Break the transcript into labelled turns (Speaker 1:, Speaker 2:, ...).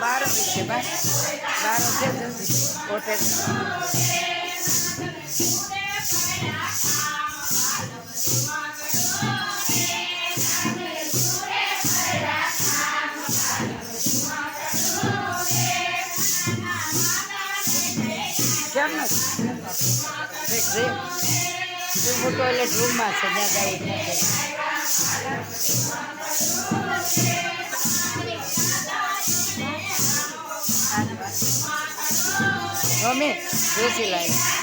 Speaker 1: बारो पीछे बस बारो के ओटे કેમ નથી ટોયલેટ રૂમમાં છે ત્યાં જવું મમ્મી જોશી લાવી